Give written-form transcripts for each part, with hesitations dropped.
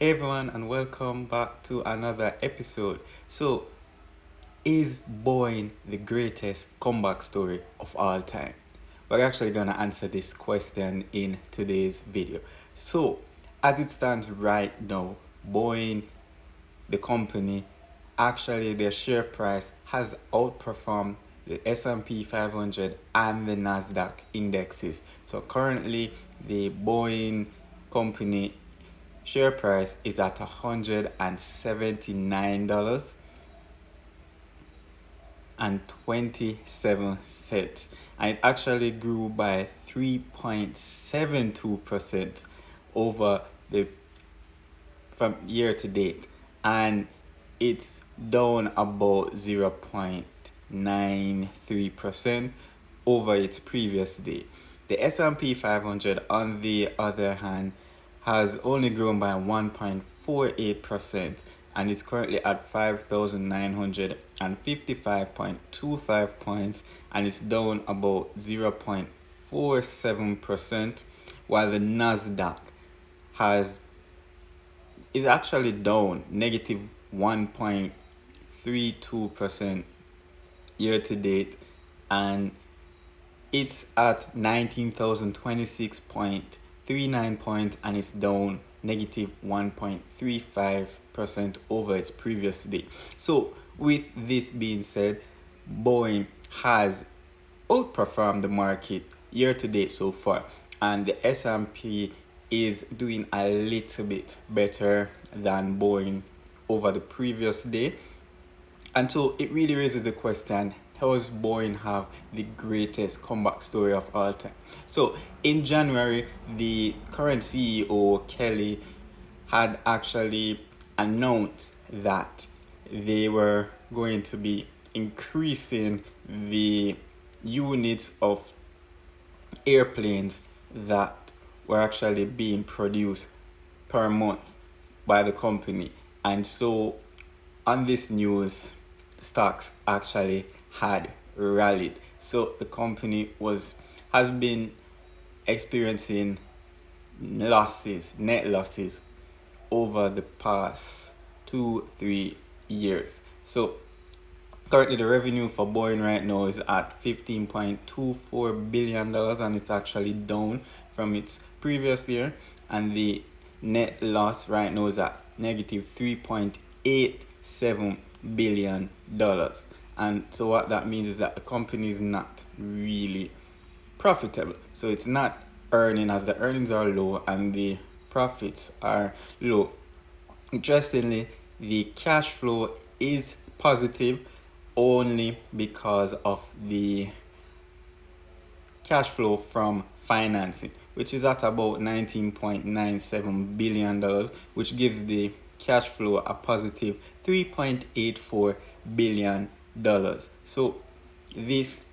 Hey everyone, and welcome back to another episode. So, is Boeing the greatest comeback story of all time? We're actually gonna answer this question in today's video. So, as it stands right now, Boeing, the company, actually their share price has outperformed the S&P 500 and the NASDAQ indexes. So currently, the Boeing company share price is at $179.27, and it actually grew by 3.72% over the from year to date, and it's down about 0.93% over its previous day. The S&P 500, on the other hand, has only grown by 1.48% and is currently at 5,955.25 points, and it's down about 0.47%, while the Nasdaq has is actually down negative 1.32% year to date, and it's at 19,026.39 points, and it's down negative 1.35% over its previous day. So with this being said, Boeing has outperformed the market year to date so far, and the S&P is doing a little bit better than Boeing over the previous day. And so it really raises the question, how does Boeing have the greatest comeback story of all time? So in January, the current CEO, Kelly, had actually announced that they were going to be increasing the units of airplanes that were actually being produced per month by the company. And so on this news, stocks actually had rallied. So the company has been experiencing net losses over the past 2-3 years. So currently the revenue for Boeing right now is at $15.24 billion, and it's actually down from its previous year. And the net loss right now is at negative $3.87 billion. And so what that means is that the company is not really profitable. So it's not earning, as the earnings are low and the profits are low. Interestingly, the cash flow is positive only because of the cash flow from financing, which is at about $19.97 billion, which gives the cash flow a positive $3.84 billion. So this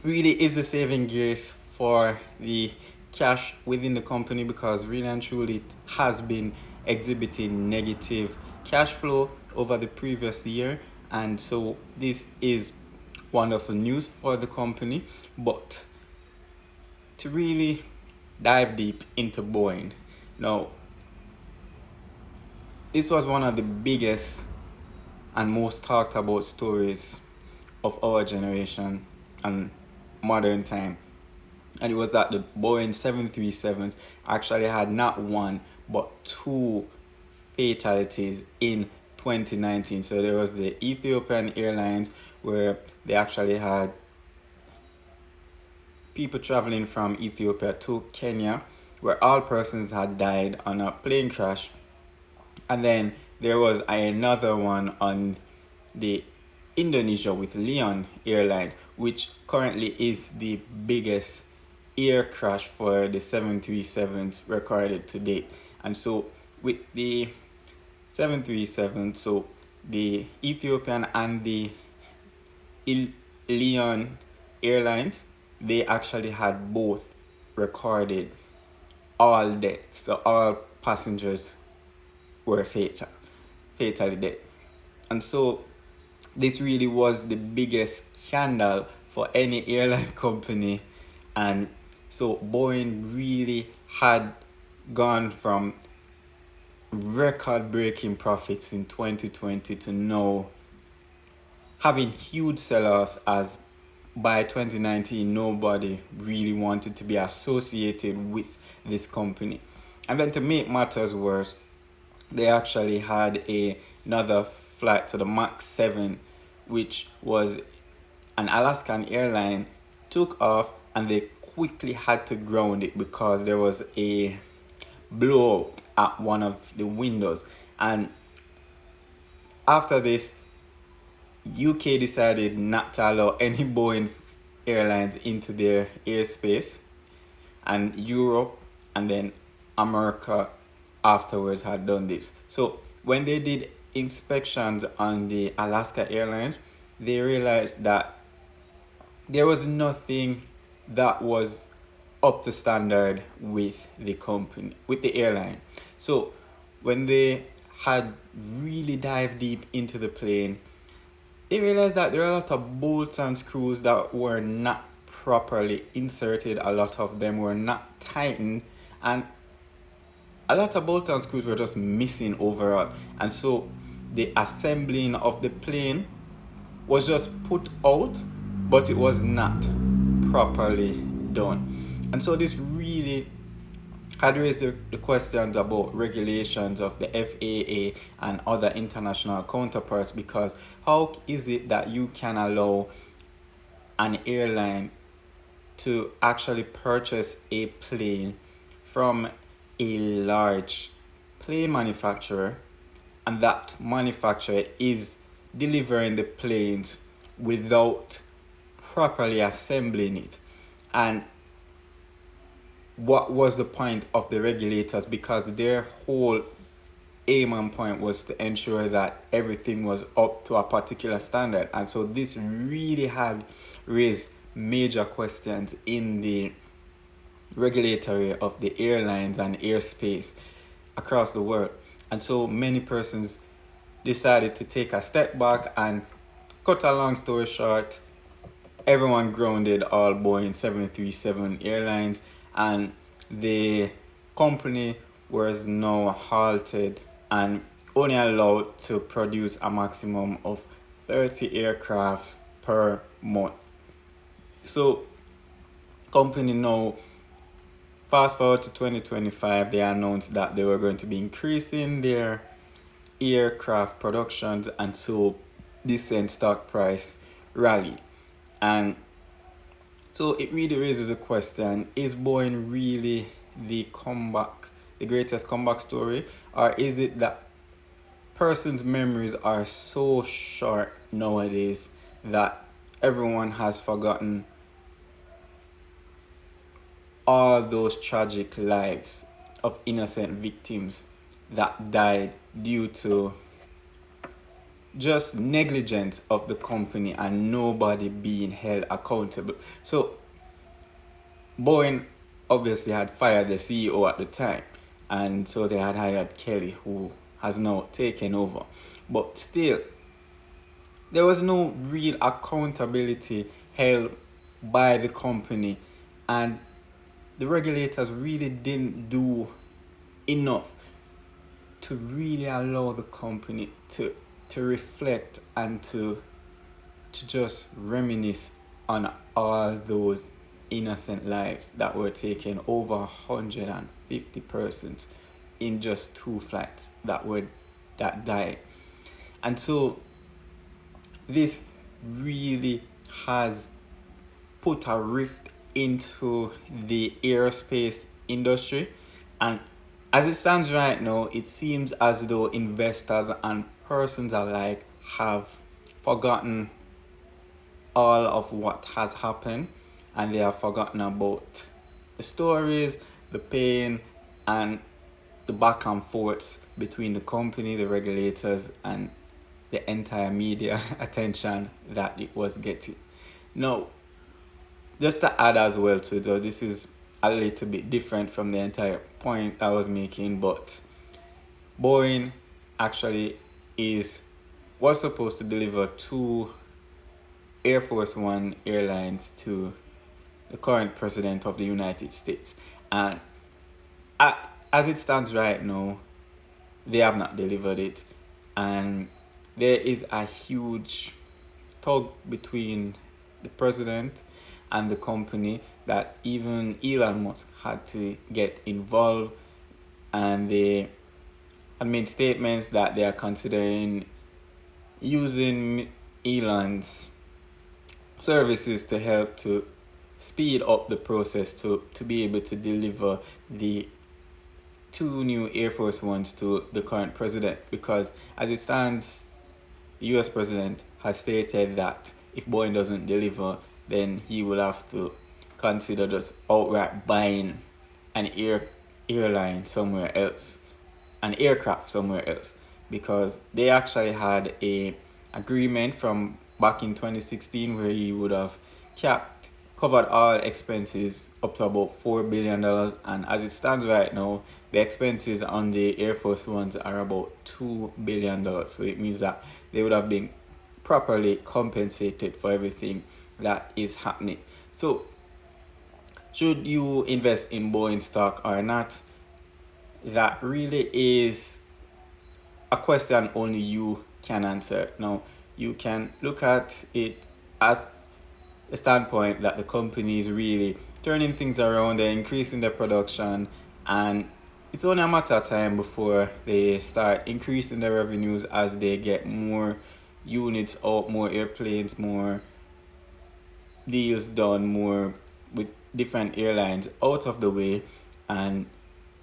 really is the saving grace for the cash within the company, because really and truly it has been exhibiting negative cash flow over the previous year. And so this is wonderful news for the company. But to really dive deep into Boeing, now this was one of the biggest and most talked about stories of our generation and modern time. And it was that the Boeing 737s actually had not one but two fatalities in 2019. So there was the Ethiopian Airlines, where they actually had people traveling from Ethiopia to Kenya, where all persons had died on a plane crash. And then there was another one on the Indonesia with Leon Airlines, which currently is the biggest air crash for the 737s recorded to date. And so with the 737, so the Ethiopian and the Leon Airlines, they actually had both recorded all deaths. So all passengers were fatally dead. And so this really was the biggest scandal for any airline company. And so Boeing really had gone from record breaking profits in 2020 to now having huge sell-offs, as by 2019 nobody really wanted to be associated with this company. And then to make matters worse, they actually had another flight, so the Max 7, which was an Alaskan airline, took off and they quickly had to ground it because there was a blowout at one of the windows. And after this, UK decided not to allow any Boeing airlines into their airspace, and Europe and then America afterwards had done this. So when they did inspections on the Alaska Airlines, they realized that there was nothing that was up to standard with the company, with the airline. So when they had really dived deep into the plane, they realized that there are a lot of bolts and screws that were not properly inserted. A lot of them were not tightened, and a lot of bolt and screws were just missing overall. And so the assembling of the plane was just put out, but it was not properly done. And so this really had raised the questions about regulations of the FAA and other international counterparts, because how is it that you can allow an airline to actually purchase a plane from a large plane manufacturer, and that manufacturer is delivering the planes without properly assembling it? And what was the point of the regulators? Because their whole aim and point was to ensure that everything was up to a particular standard. And so this really had raised major questions in the regulatory of the airlines and airspace across the world. And so many persons decided to take a step back, and cut a long story short, everyone grounded all Boeing 737 airlines, and the company was now halted and only allowed to produce a maximum of 30 aircrafts per month. So company now, fast forward to 2025, they announced that they were going to be increasing their aircraft productions, and so this sent stock price rally. And so it really raises the question, is Boeing really the greatest comeback story? Or is it that persons' memories are so short nowadays that everyone has forgotten all those tragic lives of innocent victims that died due to just negligence of the company and nobody being held accountable? So Boeing obviously had fired the CEO at the time, and so they had hired Kelly, who has now taken over. But still, there was no real accountability held by the company, and the regulators really didn't do enough to really allow the company to reflect and to just reminisce on all those innocent lives that were taken, over 150 persons in just 2 flights that died. And so this really has put a rift into the aerospace industry, and as it stands right now, it seems as though investors and persons alike have forgotten all of what has happened, and they have forgotten about the stories, the pain, and the back and forths between the company, the regulators, and the entire media attention that it was getting. Now, just to add as well to though, this is a little bit different from the entire point I was making, but Boeing actually was supposed to deliver 2 Air Force One airlines to the current president of the United States. And as it stands right now, they have not delivered it, and there is a huge tug between the president and the company that even Elon Musk had to get involved, and they had made statements that they are considering using Elon's services to help to speed up the process to be able to deliver the two new Air Force Ones to the current president, because as it stands, the US president has stated that if Boeing doesn't deliver, then he will have to consider just outright buying an airline somewhere else, an aircraft somewhere else, because they actually had a agreement from back in 2016 where he would have covered all expenses up to about $4 billion, and as it stands right now, the expenses on the Air Force Ones are about $2 billion. So it means that they would have been properly compensated for everything that is happening. So should you invest in Boeing stock or not? That really is a question only you can answer. Now, you can look at it as a standpoint that the company is really turning things around, they're increasing their production, and it's only a matter of time before they start increasing their revenues as they get more units out, more airplanes, more deals done, more with different airlines out of the way, and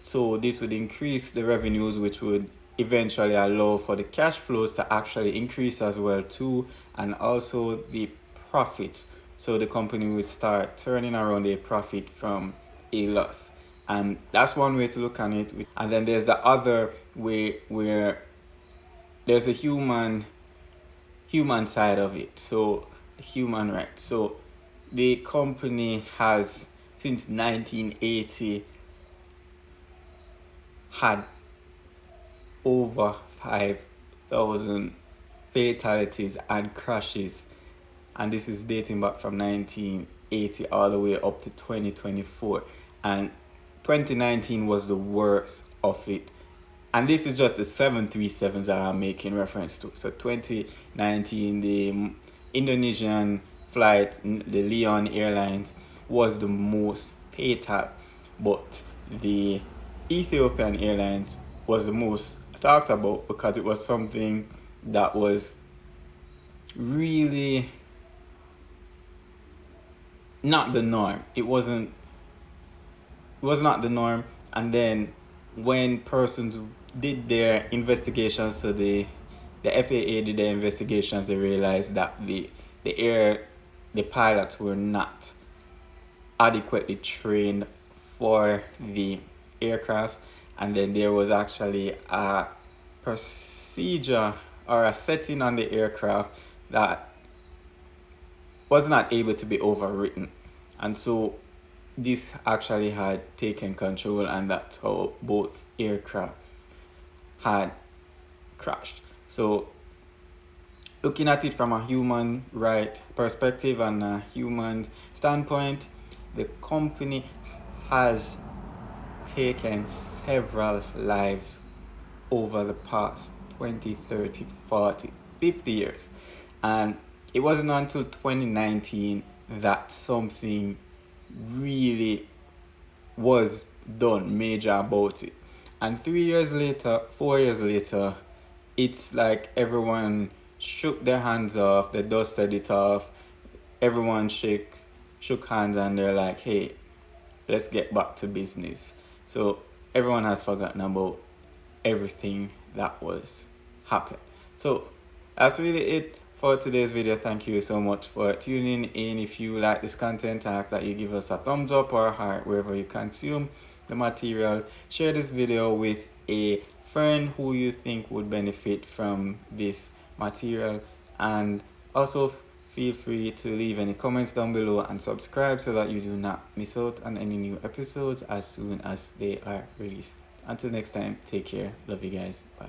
so this would increase the revenues, which would eventually allow for the cash flows to actually increase as well too, and also the profits. So the company would start turning around a profit from a loss. And that's one way to look at it. And then there's the other way where there's a human side of it. So human rights. So the company has since 1980 had over 5,000 fatalities and crashes, and this is dating back from 1980 all the way up to 2024, and 2019 was the worst of it. And this is just the 737s that I'm making reference to. So 2019, the Indonesian flight, the Leon Airlines, was the most fatal, but the Ethiopian Airlines was the most talked about because it was something that was really not the norm. It was not the norm. And then when persons did their investigations, so the FAA did their investigations, they realized that the pilots were not adequately trained for the aircraft, and then there was actually a procedure or a setting on the aircraft that was not able to be overwritten, and so this actually had taken control, and that's how both aircraft had crashed. So looking at it from a human right perspective and a human standpoint, the company has taken several lives over the past 20, 30, 40, 50 years. And it wasn't until 2019 that something really was done major about it. And 3 years later, 4 years later, it's like everyone shook their hands off, they dusted it off, everyone shook hands, and they're like, hey, let's get back to business. So everyone has forgotten about everything that was happened. So that's really it for today's video. Thank you so much for tuning in. If you like this content, I ask that you give us a thumbs up or a heart wherever you consume the material. Share this video with a friend who you think would benefit from this material, and also feel free to leave any comments down below and subscribe so that you do not miss out on any new episodes as soon as they are released. Until next time, take care. Love you guys. Bye.